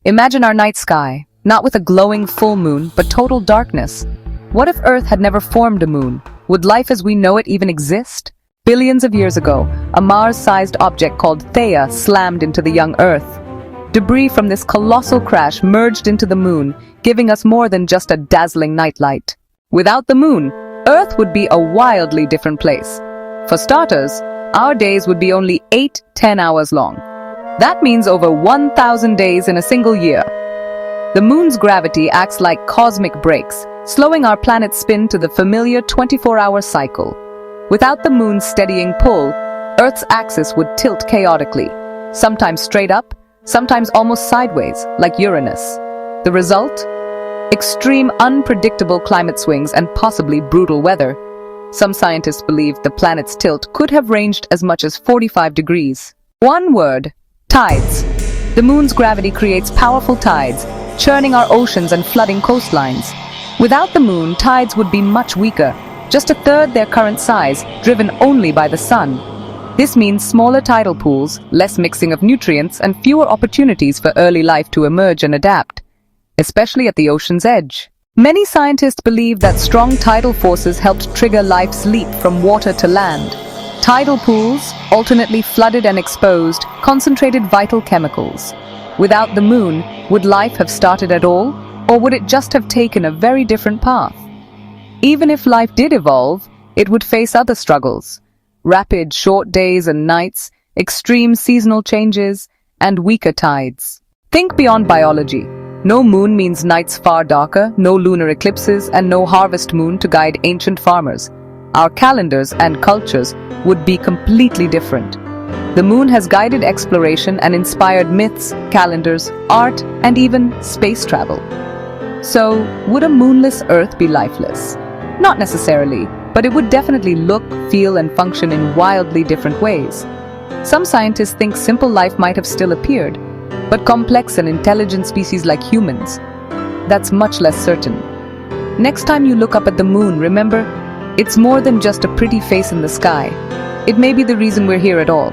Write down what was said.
Imagine our night sky, not with a glowing full moon, but total darkness. What if Earth had never formed a moon? Would life as we know it even exist? Billions of years ago, a Mars-sized object called Theia slammed into the young Earth. Debris from this colossal crash merged into the moon, giving us more than just a dazzling nightlight. Without the moon, Earth would be a wildly different place. For starters, our days would be only 8-10 hours long. That means over 1,000 days in a single year. The moon's gravity acts like cosmic brakes, slowing our planet's spin to the familiar 24-hour cycle. Without the moon's steadying pull, Earth's axis would tilt chaotically, sometimes straight up, sometimes almost sideways, like Uranus. The result? Extreme, unpredictable climate swings and possibly brutal weather. Some scientists believe the planet's tilt could have ranged as much as 45 degrees. One word: tides. The moon's gravity creates powerful tides, churning our oceans and flooding coastlines. Without the moon, tides would be much weaker, just a third their current size, driven only by the sun. This means smaller tidal pools, less mixing of nutrients, and fewer opportunities for early life to emerge and adapt, especially at the ocean's edge. Many scientists believe that strong tidal forces helped trigger life's leap from water to land. Tidal pools, alternately flooded and exposed, concentrated vital chemicals. Without the moon, would life have started at all, or would it just have taken a very different path? Even if life did evolve, it would face other struggles. Rapid, short days and nights, extreme seasonal changes, and weaker tides. Think beyond biology. No moon means nights far darker, no lunar eclipses, and no harvest moon to guide ancient farmers. Our calendars and cultures would be completely different. The moon has guided exploration and inspired myths, calendars, art, and even space travel. So, would a moonless Earth be lifeless? Not necessarily, but it would definitely look, feel, and function in wildly different ways. Some scientists think simple life might have still appeared, but complex and intelligent species like humans, that's much less certain. Next time you look up at the moon, remember, it's more than just a pretty face in the sky. It may be the reason we're here at all.